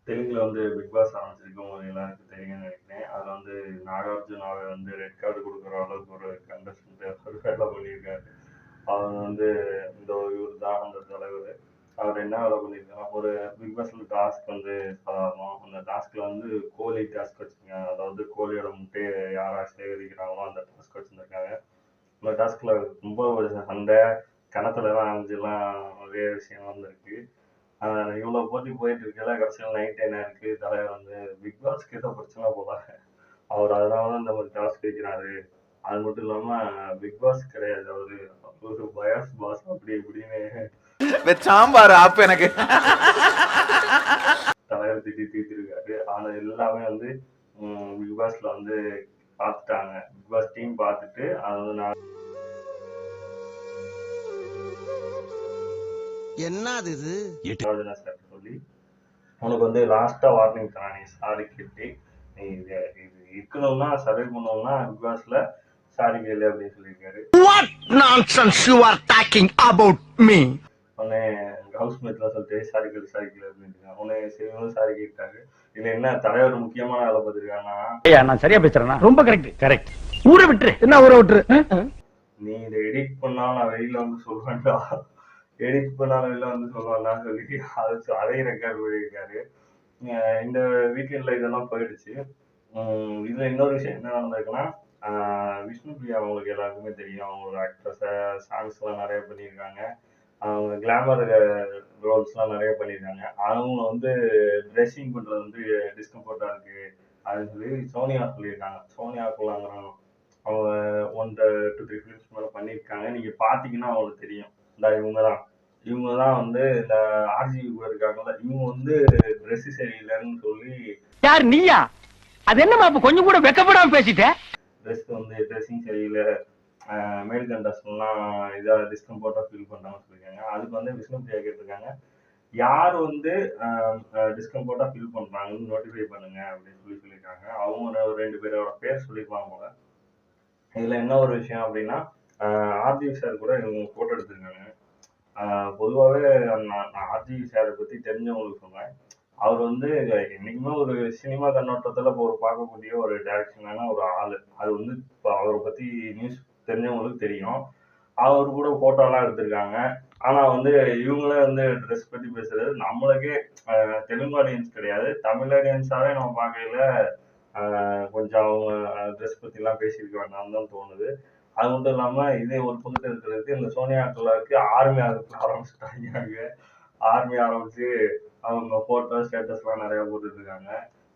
தெலுங்குல வந்து big pass ஆரம்பிச்சிருக்கு உங்களுக்கு எல்லாருக்கும் தெரியும்னு நினைக்கிறேன். அதில் வந்து நாகார்ஜுனாவை வந்து ரெட் கார்டு கொடுக்குற அளவுக்கு ஒரு கண்டஸ்டன்ட் ஒரு வேலை பண்ணியிருக்காரு. அவர் வந்து இந்த இவர் தான் அந்த தலைவர். அவர் என்ன வேலை பண்ணியிருக்காங்க, ஒரு பிக் பாஸ்ல டாஸ்க் வந்து சாதாரணம். அந்த டாஸ்க்ல வந்து கோழி டாஸ்க் வச்சுருக்காங்க. அதாவது கோழியோட முட்டையை யாரா சேகரிக்கிறாங்களோ அந்த டாஸ்க் வச்சுருந்துருக்காங்க. அந்த டாஸ்க்ல ரொம்ப ஒரு சண்டை கிணத்துலலாம் அஞ்சுலாம் நிறைய விஷயம் வந்திருக்கு. இவ்வளோ போட்டி போயிட்டு இருக்கல கடைசியில் நைட் என்ன இருக்கு தலைவர் வந்து பிக் பாஸ்க்கு ஏதோ பிரச்சனை போல அவர் அதனால தான் இந்த மாதிரி டாஸ்க் வைக்கிறாரு. அது மட்டும் இல்லாம பிக் பாஸ் கிடையாது, அவரு ஒரு பயாஸ் பாஸ் அப்படி இப்படின்னு சாம்பார் ஆப் எனக்கு தலைவர் திட்டி தீர்த்திருக்காரு. ஆனா எல்லாமே வந்து பிக் பாஸ்ல வந்து பார்த்துட்டாங்க. பிக் பாஸ் டீம் பார்த்துட்டு அது வந்து நான் என்னது இது சார் சொல்லி உனக்கு வந்து லாஸ்டா வார்னிங் தரான், நீ சாரி கேட்டு நீ இது இருக்கணும்னா சர்வை பண்ணணும்னா பிக் பாஸ்ல சாரி கேளு அப்படின்னு சொல்லியிருக்காரு. What nonsense you are talking about me? உடனே ஹவுஸ் மேட்லாம் சொல்லிட்டு சாரி கேளு அப்படின்னு உடனே சரி சாரி கேட்டாரு. இதுல என்ன தலைவர் முக்கியமான வேலை பார்த்துருக்காங்கன்னா, நான் சரியா பேசுறேன்னா ரொம்ப கரெக்ட் ஊரை விட்டுரு. என்ன ஊரை விட்டுரு? நீ இதை எடிட் பண்ணாலும் நான் வெளியில வந்து சொல்லுவேன்டா, எடிட் பண்ணாலும் வெளில வந்து சொல்லுவேன்டான்னு சொல்லி அதையும் ரெக்கார்ட் பண்ணியிருக்காரு. இந்த வீக்கெண்ட்ல இதெல்லாம் போயிடுச்சு. இதுல இன்னொரு விஷயம் என்ன நடந்திருக்குன்னா, விஷ்ணு பிரியா அவங்களுக்கு எல்லாருக்குமே தெரியும். அவங்க ஒரு ஆக்ட்ரஸா சாங்ஸ் எல்லாம் நிறைய பண்ணியிருக்காங்க. அவங்க கிளாமர் ரோல்ஸ்லாம் நிறைய பண்ணியிருக்காங்க. அவங்க வந்து ட்ரெஸ்ஸிங் பண்றது வந்து டிஸ்கம்ஃபர்ட்டா இருக்கு அப்படின்னு சொல்லி சோனியா சொல்லியிருக்காங்க. சோனியா குலாங்கிறவங்க அவங்க 1-2-3 ஃபிலிம்ஸ் மேல பண்ணியிருக்காங்க. நீங்க பாத்தீங்கன்னா அவங்களுக்கு தெரியும். இந்த இவங்க தான் வந்து இந்த ஆர்ஜிவி கூட இருக்காங்கல்ல, இவங்க வந்து ட்ரெஸ் சரியில்லைன்னு சொல்லி. யார் நீயா? அது என்னமா இப்ப கொஞ்சம் கூட வெக்கப்படாம பேசிட்ட? ட்ரெஸ்ஸிங் சரியில்லை, மேல் கண்டஸ்ட்லாம் இதாக டிஸ்கம்ஃபர்ட்டாக ஃபீல் பண்ணுறாங்கன்னு சொல்லியிருக்காங்க. அதுக்கு வந்து விஷ்ணு பிரியா கேட்டிருக்காங்க, யார் வந்து டிஸ்கம்ஃபர்ட்டாக ஃபீல் பண்ணுறாங்கன்னு நோட்டிஃபை பண்ணுங்க அப்படின்னு சொல்லியிருக்காங்க. அவங்க ஒரு 2 பேரோட பேர் சொல்லியிருப்பாங்க போல. இதில் என்ன ஒரு விஷயம் அப்படின்னா, ஆர்ஜிவி சார் கூட இவங்க ஃபோட்டோ எடுத்திருக்காங்க. பொதுவாகவே நான் ஆர்ஜிவி சாரை பற்றி தெரிஞ்சவங்களுக்கு சொன்னேன். அவர் வந்து என்னைக்குமே ஒரு சினிமா கண்ணோட்டத்தில் இப்போ ஒரு பார்க்கக்கூடிய ஒரு டைரக்ஷனான ஒரு ஆள். அது வந்து இப்போ அவரை பற்றி நியூஸ் தெரிஞ்சவங்களுக்கு தெரியும். அவர் கூட ஃபோட்டோலாம் எடுத்திருக்காங்க. ஆனால் வந்து இவங்களே வந்து ட்ரெஸ் பற்றி பேசுறது நம்மளுக்கே தெலுங்கு ஆடியன்ஸ் கிடையாது, தமிழ் ஆடியன்ஸாகவே நம்ம பார்க்கையில கொஞ்சம் அவங்க ட்ரெஸ் பற்றிலாம் பேசியிருக்க வேண்டாம்னு தான் தோணுது. அது மட்டும் இல்லாமல் இதே ஒரு பக்கத்தில் இருக்கிறதுக்கு இந்த சோனியா அக்கலாவுக்கு ஆர்மி ஆரம்பிச்சுட்டாங்க. ஆர்மி ஆரம்பிச்சு அவங்க ஃபோட்டோ ஸ்டேட்டஸ்லாம் நிறையா போட்டுட்டு இருக்காங்க.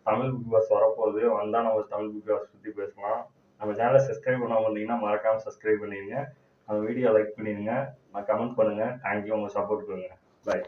தமிழ் பிக் பாஸ் வரப்போகுது, வந்தால் நம்ம தமிழ் பிக் பாஸ் பற்றி பேசலாம். நம்ம சேனலை சப்ஸ்கிரைப் பண்ணாமல் இருந்தீங்கன்னா மறக்காமல் சப்ஸ்கிரைப் பண்ணிடுங்க. நம்ம வீடியோ லைக் பண்ணிடுங்க, கமெண்ட் பண்ணுங்கள். தேங்க்யூ, உங்கள் சப்போர்ட் கொடுங்க. பை.